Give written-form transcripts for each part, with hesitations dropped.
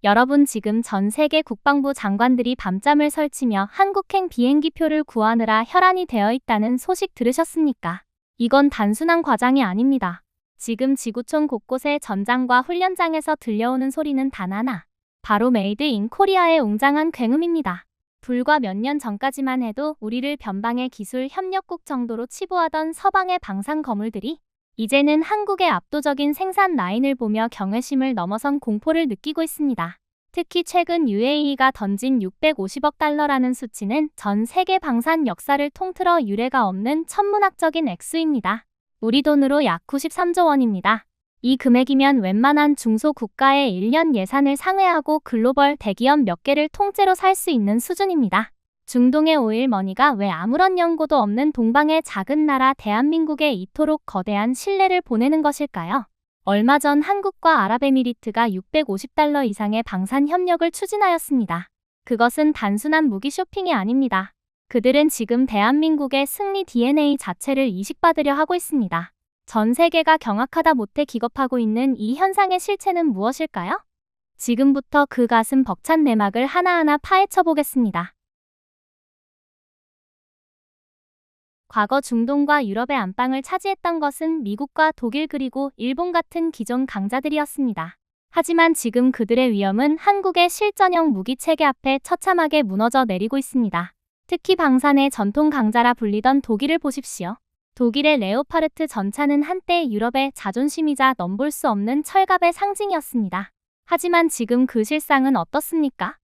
여러분 지금 전 세계 국방부 장관들이 밤잠을 설치며 한국행 비행기표를 구하느라 혈안이 되어 있다는 소식 들으셨습니까? 이건 단순한 과장이 아닙니다. 지금 지구촌 곳곳의 전장과 훈련장에서 들려오는 소리는 단 하나. 바로 메이드 인 코리아의 웅장한 굉음입니다. 불과 몇 년 전까지만 해도 우리를 변방의 기술 협력국 정도로 치부하던 서방의 방산 거물들이 이제는 한국의 압도적인 생산 라인을 보며 경외심을 넘어선 공포를 느끼고 있습니다. 특히 최근 UAE가 던진 650억 달러라는 수치는 전 세계 방산 역사를 통틀어 유례가 없는 천문학적인 액수입니다. 우리 돈으로 약 93조 원입니다. 이 금액이면 웬만한 중소국가의 1년 예산을 상회하고 글로벌 대기업 몇 개를 통째로 살 수 있는 수준입니다. 중동의 오일머니가 왜 아무런 연고도 없는 동방의 작은 나라 대한민국에 이토록 거대한 신뢰를 보내는 것일까요? 얼마 전 한국과 아랍에미리트가 650달러 이상의 방산 협력을 추진하였습니다. 그것은 단순한 무기 쇼핑이 아닙니다. 그들은 지금 대한민국의 승리 DNA 자체를 이식받으려 하고 있습니다. 전 세계가 경악하다 못해 기겁하고 있는 이 현상의 실체는 무엇일까요? 지금부터 그 가슴 벅찬 내막을 하나하나 파헤쳐 보겠습니다. 과거 중동과 유럽의 안방을 차지했던 것은 미국과 독일 그리고 일본 같은 기존 강자들이었습니다. 하지만 지금 그들의 위험은 한국의 실전형 무기 체계 앞에 처참하게 무너져 내리고 있습니다. 특히 방산의 전통 강자라 불리던 독일을 보십시오. 독일의 레오파르트 전차는 한때 유럽의 자존심이자 넘볼 수 없는 철갑의 상징이었습니다. 하지만 지금 그 실상은 어떻습니까?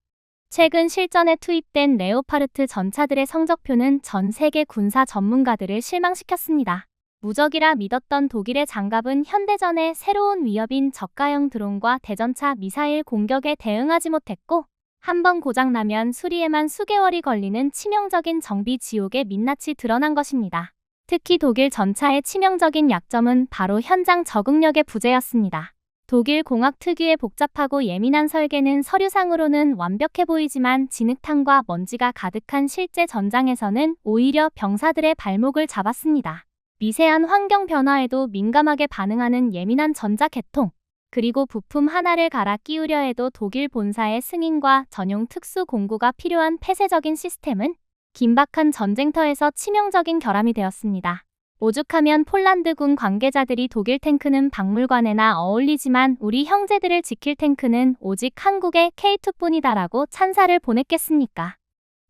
최근 실전에 투입된 레오파르트 전차들의 성적표는 전 세계 군사 전문가들을 실망시켰습니다. 무적이라 믿었던 독일의 장갑은 현대전의 새로운 위협인 저가형 드론과 대전차 미사일 공격에 대응하지 못했고, 한번 고장나면 수리에만 수개월이 걸리는 치명적인 정비 지옥의 민낯이 드러난 것입니다. 특히 독일 전차의 치명적인 약점은 바로 현장 적응력의 부재였습니다. 독일 공학 특유의 복잡하고 예민한 설계는 서류상으로는 완벽해 보이지만 진흙탕과 먼지가 가득한 실제 전장에서는 오히려 병사들의 발목을 잡았습니다. 미세한 환경 변화에도 민감하게 반응하는 예민한 전자계통, 그리고 부품 하나를 갈아 끼우려 해도 독일 본사의 승인과 전용 특수 공구가 필요한 폐쇄적인 시스템은 긴박한 전쟁터에서 치명적인 결함이 되었습니다. 오죽하면 폴란드군 관계자들이 독일 탱크는 박물관에나 어울리지만 우리 형제들을 지킬 탱크는 오직 한국의 K2뿐이다라고 찬사를 보냈겠습니까?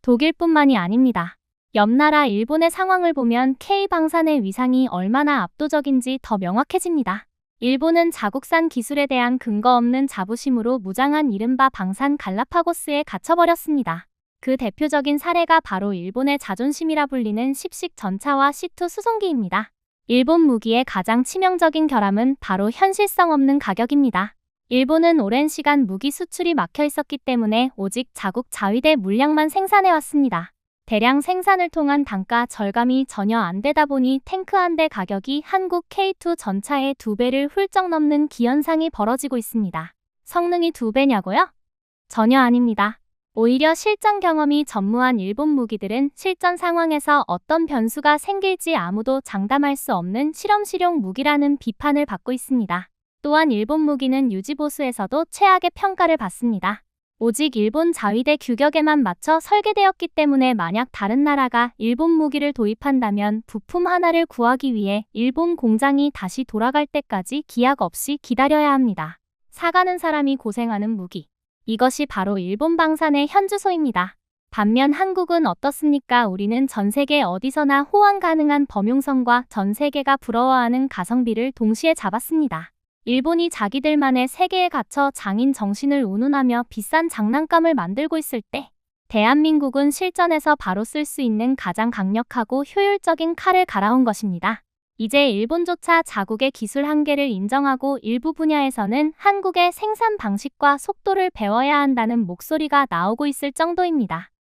독일뿐만이 아닙니다. 옆나라 일본의 상황을 보면 K방산의 위상이 얼마나 압도적인지 더 명확해집니다. 일본은 자국산 기술에 대한 근거 없는 자부심으로 무장한 이른바 방산 갈라파고스에 갇혀버렸습니다. 그 대표적인 사례가 바로 일본의 자존심이라 불리는 십식 전차와 C2 수송기입니다. 일본 무기의 가장 치명적인 결함은 바로 현실성 없는 가격입니다. 일본은 오랜 시간 무기 수출이 막혀 있었기 때문에 오직 자국 자위대 물량만 생산해왔습니다. 대량 생산을 통한 단가 절감이 전혀 안 되다 보니 탱크 한 대 가격이 한국 K2 전차의 2배를 훌쩍 넘는 기현상이 벌어지고 있습니다. 성능이 2배냐고요? 전혀 아닙니다. 오히려 실전 경험이 전무한 일본 무기들은 실전 상황에서 어떤 변수가 생길지 아무도 장담할 수 없는 실험실용 무기라는 비판을 받고 있습니다. 또한 일본 무기는 유지보수에서도 최악의 평가를 받습니다. 오직 일본 자위대 규격에만 맞춰 설계되었기 때문에 만약 다른 나라가 일본 무기를 도입한다면 부품 하나를 구하기 위해 일본 공장이 다시 돌아갈 때까지 기약 없이 기다려야 합니다. 사가는 사람이 고생하는 무기. 이것이 바로 일본 방산의 현주소입니다. 반면 한국은 어떻습니까? 우리는 전 세계 어디서나 호환 가능한 범용성과 전 세계가 부러워하는 가성비를 동시에 잡았습니다. 일본이 자기들만의 세계에 갇혀 장인 정신을 운운하며 비싼 장난감을 만들고 있을 때 대한민국은 실전에서 바로 쓸 수 있는 가장 강력하고 효율적인 칼을 갈아온 것입니다. 이제 일본조차 자국의 기술 한계를 인정하고 일부 분야에서는 한국의 생산 방식과 속도를 배워야 한다는 목소리가 나오고 있을 정도입니다.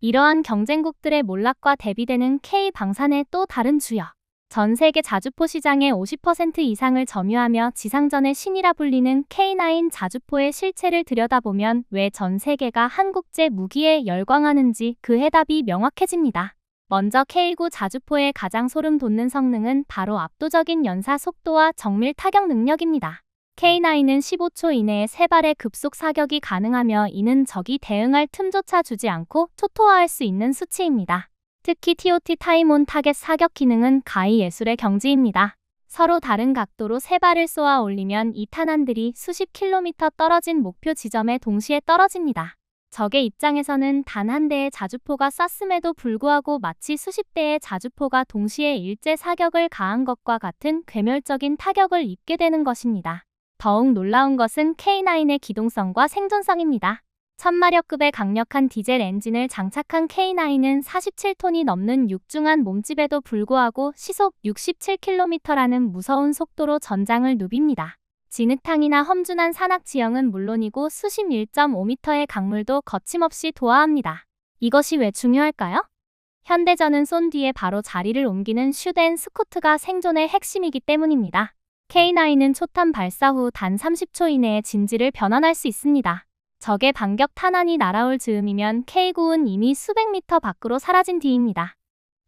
이러한 경쟁국들의 몰락과 대비되는 K방산의 또 다른 주역. 전 세계 자주포 시장의 50% 이상을 점유하며 지상전의 신이라 불리는 K9 자주포의 실체를 들여다보면 왜 전 세계가 한국제 무기에 열광하는지 그 해답이 명확해집니다. 먼저 K9 자주포의 가장 소름 돋는 성능은 바로 압도적인 연사 속도와 정밀 타격 능력입니다. K9은 15초 이내에 3발의 급속 사격이 가능하며 이는 적이 대응할 틈조차 주지 않고 초토화할 수 있는 수치입니다. 특히 TOT 타임 온 타겟 사격 기능은 가히 예술의 경지입니다. 서로 다른 각도로 3발을 쏘아 올리면 이 탄환들이 수십 킬로미터 떨어진 목표 지점에 동시에 떨어집니다. 적의 입장에서는 단 한 대의 자주포가 쐈음에도 불구하고 마치 수십 대의 자주포가 동시에 일제 사격을 가한 것과 같은 괴멸적인 타격을 입게 되는 것입니다. 더욱 놀라운 것은 K9의 기동성과 생존성입니다. 1000마력급의 강력한 디젤 엔진을 장착한 K9은 47톤이 넘는 육중한 몸집에도 불구하고 시속 67km라는 무서운 속도로 전장을 누빕니다. 진흙탕이나 험준한 산악 지형은 물론이고 수심 1.5m의 강물도 거침없이 도하합니다. 이것이 왜 중요할까요? 현대전은 쏜 뒤에 바로 자리를 옮기는 슛 앤 스쿠트가 생존의 핵심이기 때문입니다. K9은 초탄 발사 후 단 30초 이내에 진지를 변환할 수 있습니다. 적의 반격 탄환이 날아올 즈음이면 K9은 이미 수백 미터 밖으로 사라진 뒤입니다.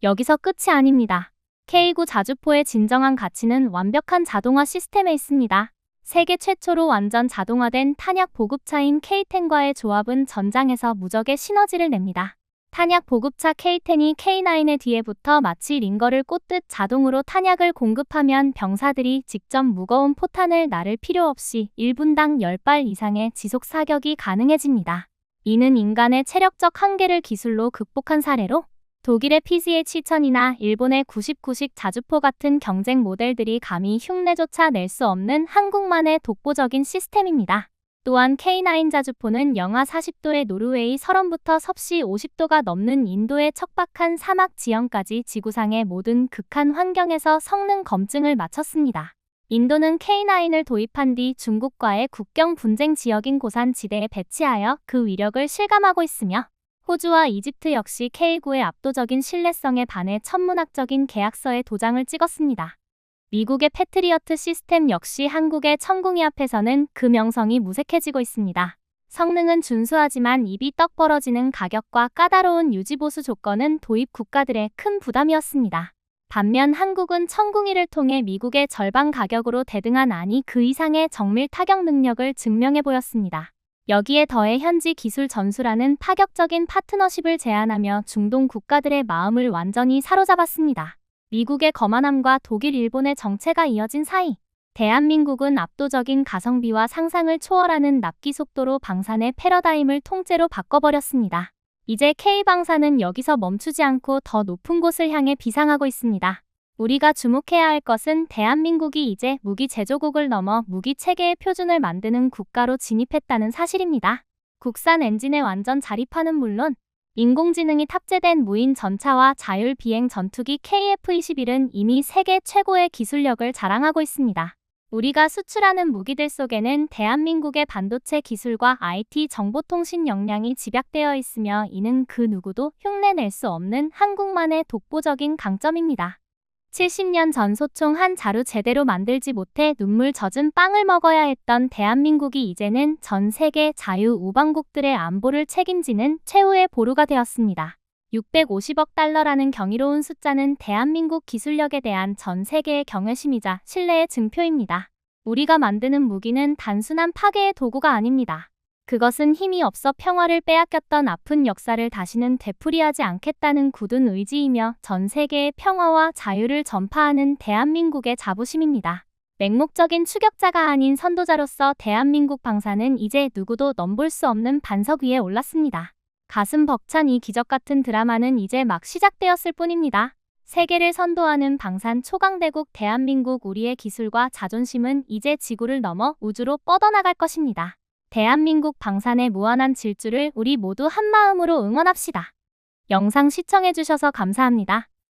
여기서 끝이 아닙니다. K9 자주포의 진정한 가치는 완벽한 자동화 시스템에 있습니다. 세계 최초로 완전 자동화된 탄약 보급차인 K10과의 조합은 전장에서 무적의 시너지를 냅니다. 탄약 보급차 K10이 K9의 뒤에 붙어 마치 링거를 꽂듯 자동으로 탄약을 공급하면 병사들이 직접 무거운 포탄을 나를 필요 없이 1분당 10발 이상의 지속 사격이 가능해집니다. 이는 인간의 체력적 한계를 기술로 극복한 사례로 독일의 PZH-2000이나 일본의 99식 자주포 같은 경쟁 모델들이 감히 흉내조차 낼 수 없는 한국만의 독보적인 시스템입니다. 또한 K9 자주포는 영하 40도의 노르웨이 설원부터 섭씨 50도가 넘는 인도의 척박한 사막 지형까지 지구상의 모든 극한 환경에서 성능 검증을 마쳤습니다. 인도는 K9을 도입한 뒤 중국과의 국경 분쟁 지역인 고산지대에 배치하여 그 위력을 실감하고 있으며 호주와 이집트 역시 K9의 압도적인 신뢰성에 반해 천문학적인 계약서에 도장을 찍었습니다. 미국의 패트리어트 시스템 역시 한국의 천궁이 앞에서는 그 명성이 무색해지고 있습니다. 성능은 준수하지만 입이 떡 벌어지는 가격과 까다로운 유지보수 조건은 도입 국가들의 큰 부담이었습니다. 반면 한국은 천궁이를 통해 미국의 절반 가격으로 대등한 아니 그 이상의 정밀 타격 능력을 증명해 보였습니다. 여기에 더해 현지 기술 전수라는 파격적인 파트너십을 제안하며 중동 국가들의 마음을 완전히 사로잡았습니다. 미국의 거만함과 독일, 일본의 정체가 이어진 사이, 대한민국은 압도적인 가성비와 상상을 초월하는 납기 속도로 방산의 패러다임을 통째로 바꿔버렸습니다. 이제 K방산은 여기서 멈추지 않고 더 높은 곳을 향해 비상하고 있습니다. 우리가 주목해야 할 것은 대한민국이 이제 무기 제조국을 넘어 무기 체계의 표준을 만드는 국가로 진입했다는 사실입니다. 국산 엔진에 완전 자립하는 물론 인공지능이 탑재된 무인 전차와 자율 비행 전투기 KF-21은 이미 세계 최고의 기술력을 자랑하고 있습니다. 우리가 수출하는 무기들 속에는 대한민국의 반도체 기술과 IT 정보통신 역량이 집약되어 있으며 이는 그 누구도 흉내낼 수 없는 한국만의 독보적인 강점입니다. 70년 전 소총 한 자루 제대로 만들지 못해 눈물 젖은 빵을 먹어야 했던 대한민국이 이제는 전 세계 자유우방국들의 안보를 책임지는 최후의 보루가 되었습니다. 650억 달러라는 경이로운 숫자는 대한민국 기술력에 대한 전 세계의 경외심이자 신뢰의 증표입니다. 우리가 만드는 무기는 단순한 파괴의 도구가 아닙니다. 그것은 힘이 없어 평화를 빼앗겼던 아픈 역사를 다시는 되풀이하지 않겠다는 굳은 의지이며 전 세계의 평화와 자유를 전파하는 대한민국의 자부심입니다. 맹목적인 추격자가 아닌 선도자로서 대한민국 방산은 이제 누구도 넘볼 수 없는 반석 위에 올랐습니다. 가슴 벅찬 이 기적 같은 드라마는 이제 막 시작되었을 뿐입니다. 세계를 선도하는 방산 초강대국 대한민국, 우리의 기술과 자존심은 이제 지구를 넘어 우주로 뻗어나갈 것입니다. 대한민국 방산의 무한한 질주를 우리 모두 한마음으로 응원합시다. 영상 시청해주셔서 감사합니다.